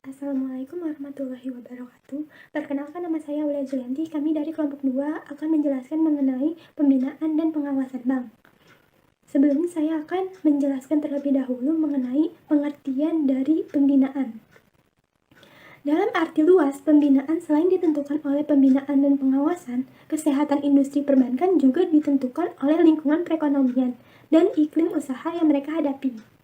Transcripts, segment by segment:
Assalamualaikum warahmatullahi wabarakatuh. Perkenalkan, nama saya Aulia Julianti. Kami dari kelompok 2 akan menjelaskan mengenai pembinaan dan pengawasan bank. Sebelumnya saya akan menjelaskan terlebih dahulu mengenai pengertian dari pembinaan. Dalam arti luas, pembinaan selain ditentukan oleh pembinaan dan pengawasan, kesehatan industri perbankan juga ditentukan oleh lingkungan perekonomian dan iklim usaha yang mereka hadapi.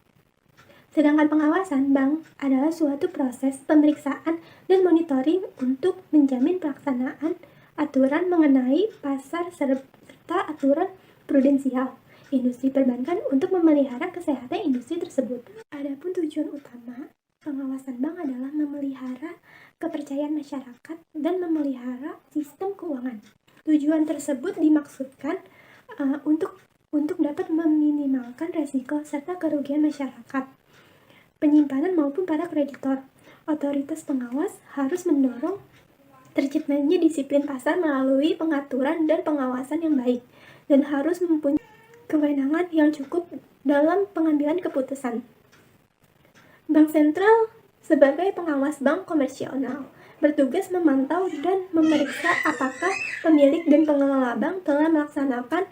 Sedangkan pengawasan bank adalah suatu proses pemeriksaan dan monitoring untuk menjamin pelaksanaan aturan mengenai pasar serta aturan prudensial industri perbankan untuk memelihara kesehatan industri tersebut. Adapun tujuan utama pengawasan bank adalah memelihara kepercayaan masyarakat dan memelihara sistem keuangan. Tujuan tersebut dimaksudkan untuk dapat meminimalkan resiko serta kerugian masyarakat, penyimpanan maupun para kreditor. Otoritas pengawas harus mendorong terciptanya disiplin pasar melalui pengaturan dan pengawasan yang baik, dan harus mempunyai kewenangan yang cukup dalam pengambilan keputusan. Bank sentral sebagai pengawas bank komersial bertugas memantau dan memeriksa apakah pemilik dan pengelola bank telah melaksanakan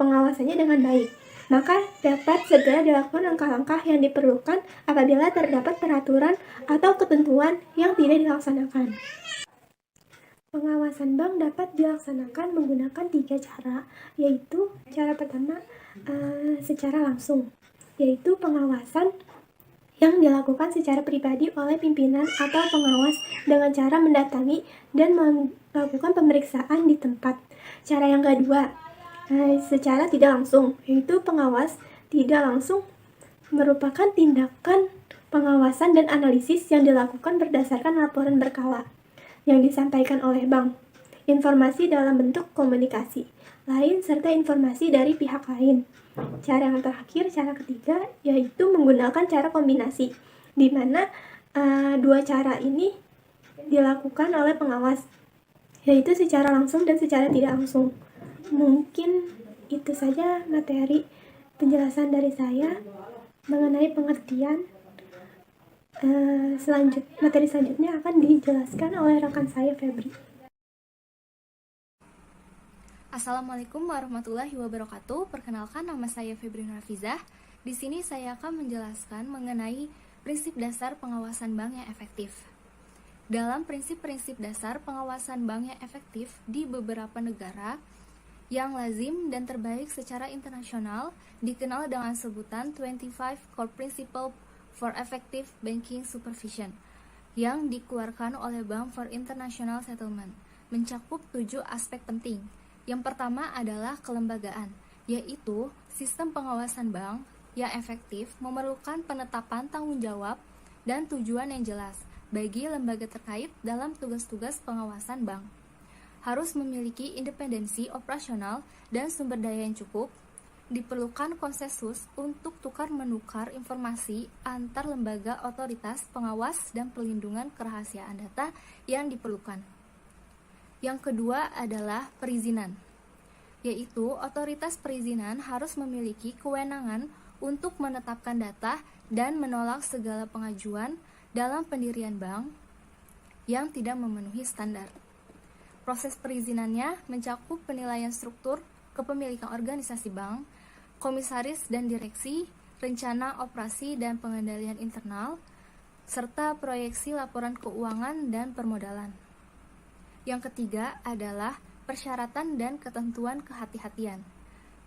pengawasannya dengan baik. Maka dapat segera dilakukan langkah-langkah yang diperlukan apabila terdapat peraturan atau ketentuan yang tidak dilaksanakan. Pengawasan bank dapat dilaksanakan menggunakan 3 cara, yaitu cara pertama secara langsung, yaitu pengawasan yang dilakukan secara pribadi oleh pimpinan atau pengawas dengan cara mendatangi dan melakukan pemeriksaan di tempat. Cara yang kedua, secara tidak langsung, yaitu pengawas tidak langsung merupakan tindakan pengawasan dan analisis yang dilakukan berdasarkan laporan berkala yang disampaikan oleh bank, informasi dalam bentuk komunikasi lain, serta informasi dari pihak lain. Cara yang terakhir, cara ketiga, yaitu menggunakan cara kombinasi, di mana dua cara ini dilakukan oleh pengawas, yaitu secara langsung dan secara tidak langsung. Mungkin itu saja materi penjelasan dari saya mengenai pengertian. Materi selanjutnya akan dijelaskan oleh rekan saya, Febri. Assalamualaikum warahmatullahi wabarakatuh. Perkenalkan, nama saya Febri Nurhafizah. Di sini saya akan menjelaskan mengenai prinsip dasar pengawasan bank yang efektif. Dalam prinsip-prinsip dasar pengawasan bank yang efektif di beberapa negara yang lazim dan terbaik secara internasional dikenal dengan sebutan 25 Core Principle for Effective Banking Supervision yang dikeluarkan oleh Bank for International Settlement, mencakup 7 aspek penting. Yang pertama adalah kelembagaan, yaitu sistem pengawasan bank yang efektif memerlukan penetapan tanggung jawab dan tujuan yang jelas bagi lembaga terkait dalam tugas-tugas pengawasan bank. Harus memiliki independensi operasional dan sumber daya yang cukup. Diperlukan konsensus untuk tukar-menukar informasi antar lembaga otoritas pengawas dan perlindungan kerahasiaan data yang diperlukan. Yang kedua adalah perizinan, yaitu otoritas perizinan harus memiliki kewenangan untuk menetapkan data dan menolak segala pengajuan dalam pendirian bank yang tidak memenuhi standar. Proses perizinannya mencakup penilaian struktur kepemilikan organisasi bank, komisaris dan direksi, rencana operasi dan pengendalian internal, serta proyeksi laporan keuangan dan permodalan. Yang ketiga adalah persyaratan dan ketentuan kehati-hatian,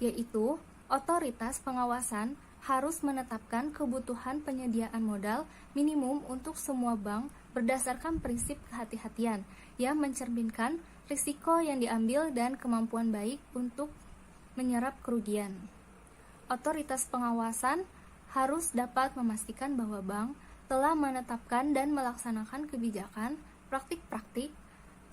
yaitu otoritas pengawasan harus menetapkan kebutuhan penyediaan modal minimum untuk semua bank berdasarkan prinsip kehati-hatian yang mencerminkan risiko yang diambil dan kemampuan baik untuk menyerap kerugian. Otoritas pengawasan harus dapat memastikan bahwa bank telah menetapkan dan melaksanakan kebijakan, praktik-praktik,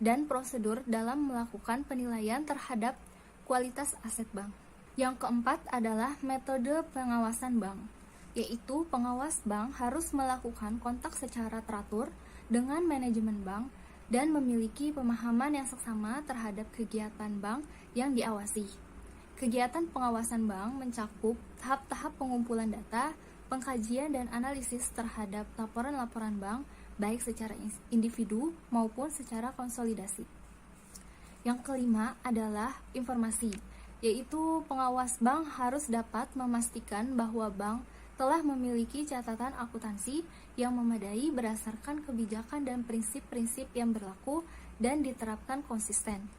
dan prosedur dalam melakukan penilaian terhadap kualitas aset bank. Yang keempat adalah metode pengawasan bank, yaitu pengawas bank harus melakukan kontak secara teratur dengan manajemen bank dan memiliki pemahaman yang seksama terhadap kegiatan bank yang diawasi. Kegiatan pengawasan bank mencakup tahap-tahap pengumpulan data, pengkajian dan analisis terhadap laporan-laporan bank, baik secara individu maupun secara konsolidasi. Yang kelima adalah informasi, yaitu pengawas bank harus dapat memastikan bahwa bank telah memiliki catatan akuntansi yang memadai berdasarkan kebijakan dan prinsip-prinsip yang berlaku dan diterapkan konsisten,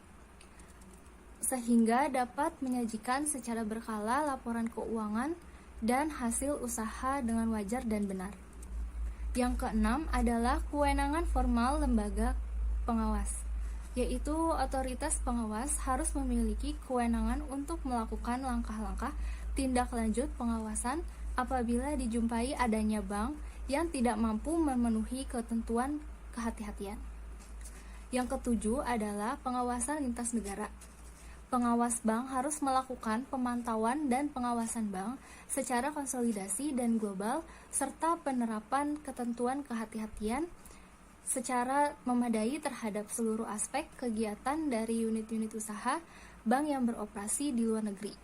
sehingga dapat menyajikan secara berkala laporan keuangan dan hasil usaha dengan wajar dan benar. Yang keenam adalah kewenangan formal lembaga pengawas, yaitu otoritas pengawas harus memiliki kewenangan untuk melakukan langkah-langkah tindak lanjut pengawasan apabila dijumpai adanya bank yang tidak mampu memenuhi ketentuan kehati-hatian. Yang ketujuh adalah pengawasan lintas negara. Pengawas bank harus melakukan pemantauan dan pengawasan bank secara konsolidasi dan global serta penerapan ketentuan kehati-hatian secara memadai terhadap seluruh aspek kegiatan dari unit-unit usaha bank yang beroperasi di luar negeri.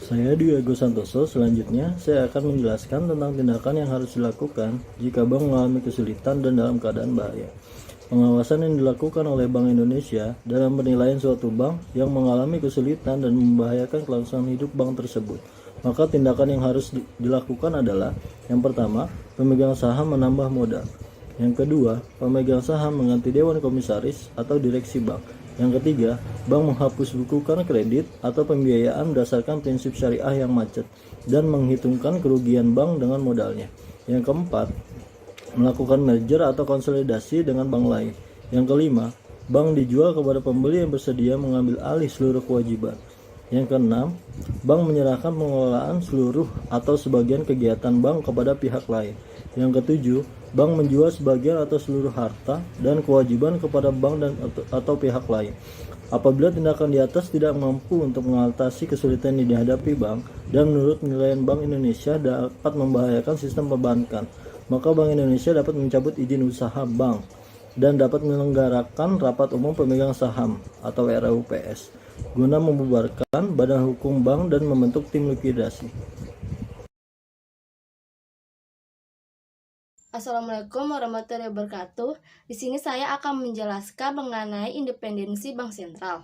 Saya Diego Santoso. Selanjutnya, saya akan menjelaskan tentang tindakan yang harus dilakukan jika bank mengalami kesulitan dan dalam keadaan bahaya. Pengawasan yang dilakukan oleh Bank Indonesia dalam penilaian suatu bank yang mengalami kesulitan dan membahayakan kelangsungan hidup bank tersebut. Maka tindakan yang harus dilakukan adalah: yang pertama, pemegang saham menambah modal. Yang kedua, pemegang saham mengganti dewan komisaris atau direksi bank. Yang ketiga, bank menghapus bukukan kredit atau pembiayaan berdasarkan prinsip syariah yang macet dan menghitungkan kerugian bank dengan modalnya. Yang keempat, melakukan merger atau konsolidasi dengan bank lain. Yang kelima, bank dijual kepada pembeli yang bersedia mengambil alih seluruh kewajiban. Yang keenam, bank menyerahkan pengelolaan seluruh atau sebagian kegiatan bank kepada pihak lain. Yang ketujuh, bank menjual sebagian atau seluruh harta dan kewajiban kepada bank dan atau pihak lain. Apabila tindakan di atas tidak mampu untuk mengatasi kesulitan yang dihadapi bank dan menurut penilaian Bank Indonesia dapat membahayakan sistem perbankan, maka Bank Indonesia dapat mencabut izin usaha bank dan dapat menyelenggarakan rapat umum pemegang saham atau RUPS guna membubarkan badan hukum bank dan membentuk tim likuidasi. Assalamualaikum warahmatullahi wabarakatuh. Di sini saya akan menjelaskan mengenai independensi bank sentral.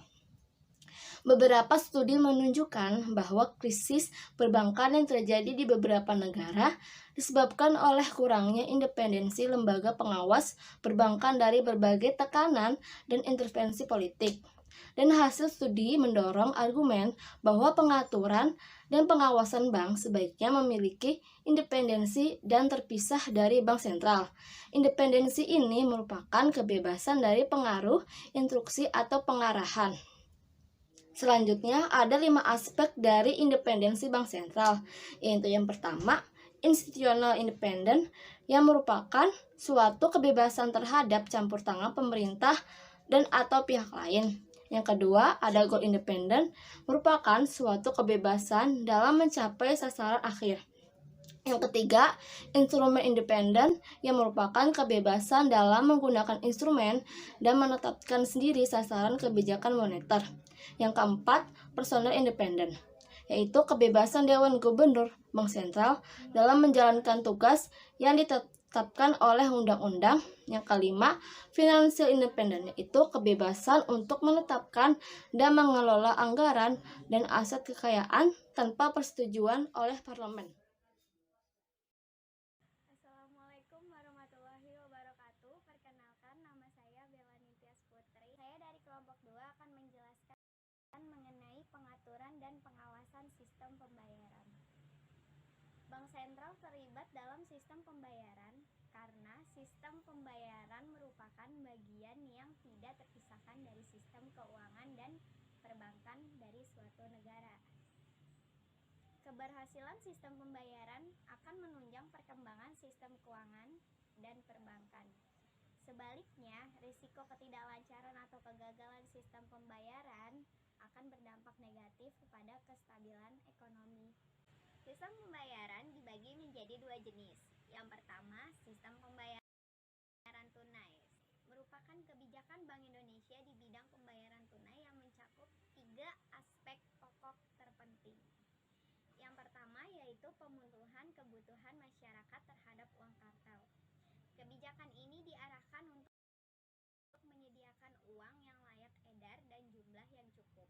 Beberapa studi menunjukkan bahwa krisis perbankan yang terjadi di beberapa negara disebabkan oleh kurangnya independensi lembaga pengawas perbankan dari berbagai tekanan dan intervensi politik. Dan hasil studi mendorong argumen bahwa pengaturan dan pengawasan bank sebaiknya memiliki independensi dan terpisah dari bank sentral. Independensi ini merupakan kebebasan dari pengaruh, instruksi, atau pengarahan. Selanjutnya, ada 5 aspek dari independensi bank sentral, yaitu yang pertama, institutional independent, yang merupakan suatu kebebasan terhadap campur tangan pemerintah dan atau pihak lain. Yang kedua, ada goal independent, merupakan suatu kebebasan dalam mencapai sasaran akhir. Yang ketiga, instrumen independent, yang merupakan kebebasan dalam menggunakan instrumen dan menetapkan sendiri sasaran kebijakan moneter. Yang keempat, personal independent, yaitu kebebasan Dewan Gubernur Bank Sentral dalam menjalankan tugas yang ditetapkan oleh undang-undang. Yang kelima, financial independent, yaitu kebebasan untuk menetapkan dan mengelola anggaran dan aset kekayaan tanpa persetujuan oleh parlemen. Assalamualaikum warahmatullahi wabarakatuh. Perkenalkan, nama saya Bella Nintias Putri. Saya dari kelompok 2 akan menjelaskan mengenai pengaturan dan pengawasan sistem pembayaran. Bank sentral terlibat dalam sistem pembayaran karena sistem pembayaran merupakan bagian yang tidak terpisahkan dari sistem keuangan dan perbankan dari suatu negara. Keberhasilan sistem pembayaran akan menunjang perkembangan sistem keuangan dan perbankan. Sebaliknya, risiko ketidaklancaran atau kegagalan sistem pembayaran akan berdampak negatif kepada kestabilan ekonomi. Sistem pembayaran dibagi menjadi 2 jenis. Yang pertama, sistem pembayaran tunai. Merupakan kebijakan Bank Indonesia di bidang pembayaran tunai yang mencakup 3 aspek pokok terpenting. Yang pertama yaitu yaitu pemenuhan kebutuhan masyarakat terhadap uang kartal. Kebijakan ini diarahkan untuk menyediakan uang yang layak edar dan jumlah yang cukup,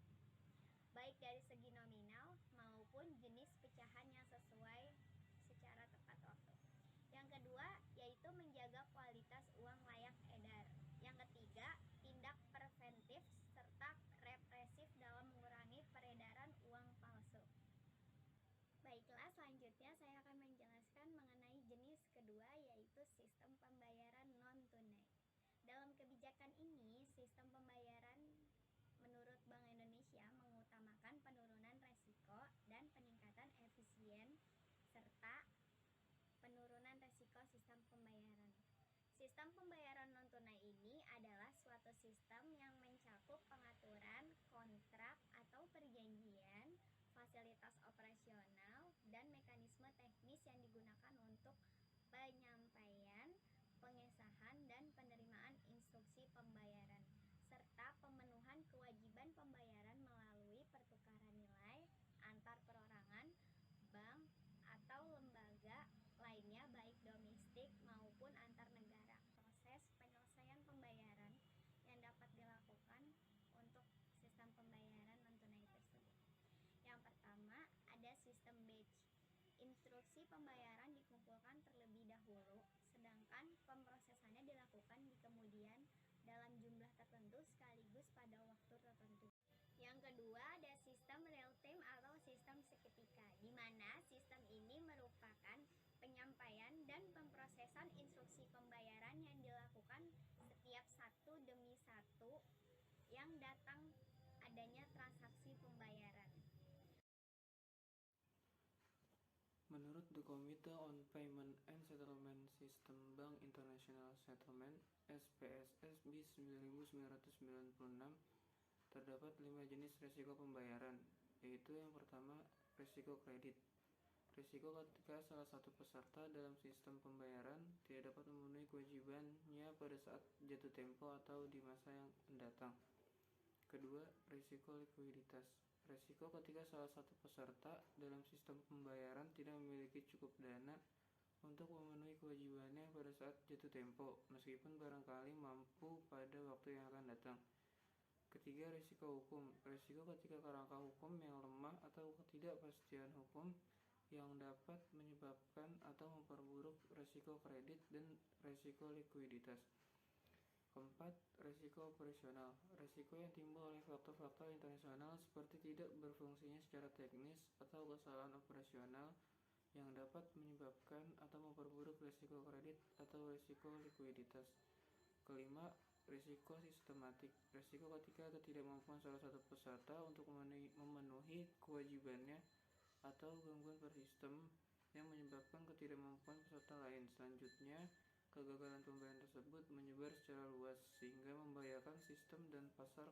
baik dari segi nominal maupun jenis pecahan yang sesuai secara tepat waktu. Yang kedua, yaitu menjaga kualitas uang layak edar. Yang ketiga, tindak preventif serta represif dalam mengurangi peredaran uang palsu. Baiklah, selanjutnya saya akan menjelaskan mengenai jenis kedua, yaitu sistem pembayaran non-tunai. Dalam kebijakan ini, sistem pembayaran menurut Bank Indonesia mengutamakan penurunan resiko dan peningkatan efisien serta penurunan resiko sistem pembayaran. Sistem pembayaran non-tunai ini adalah suatu sistem yang mencakup pengaturan, kontrak atau perjanjian, fasilitas operasional, dan mekanisme teknis yang digunakan untuk penyampaian, pengesahan, dan penerimaan instruksi pembayaran, serta pemenuhan kewajiban pembayaran melalui pertukaran nilai antar perorangan, bank, atau lembaga lainnya baik domestik maupun antar negara. Proses penyelesaian pembayaran yang dapat dilakukan untuk sistem pembayaran non-tunai tersebut. Yang pertama, ada sistem batch. Instruksi pembayaran dikumpulkan terlebih dahulu, sedangkan pemrosesannya dilakukan di kemudian dalam jumlah tertentu sekaligus pada waktu tertentu. Yang kedua, ada sistem real time atau sistem seketika, di mana sistem ini merupakan penyampaian dan pemrosesan instruksi pembayaran yang dilakukan setiap satu demi satu yang datang adanya transaksi pembayaran. Menurut The Committee on Payment and Settlement System Bank International Settlement (SPSS) BIS 1996, terdapat 5 jenis risiko pembayaran, yaitu yang pertama, risiko kredit. Risiko ketika salah satu peserta dalam sistem pembayaran tidak dapat memenuhi kewajibannya pada saat jatuh tempo atau di masa yang mendatang. Kedua, risiko likuiditas. Risiko ketika salah satu peserta dalam sistem pembayaran tidak memiliki cukup dana untuk memenuhi kewajibannya pada saat jatuh tempo, meskipun barangkali mampu pada waktu yang akan datang. Ketiga, risiko hukum. Risiko ketika kerangka hukum yang lemah atau ketidakpastian hukum yang dapat menyebabkan atau memperburuk risiko kredit dan risiko likuiditas. Keempat, risiko operasional. Risiko yang timbul oleh faktor-faktor internasional seperti tidak berfungsinya secara teknis atau kesalahan operasional yang dapat menyebabkan atau memperburuk risiko kredit atau risiko likuiditas. Kelima, risiko sistematik. Risiko ketika ketidakmampuan salah satu peserta untuk memenuhi kewajibannya atau gangguan pada sistem yang menyebabkan ketidakmampuan peserta lain. Selanjutnya, kegagalan pembayaran tersebut menyebar secara luas sehingga membahayakan sistem dan pasar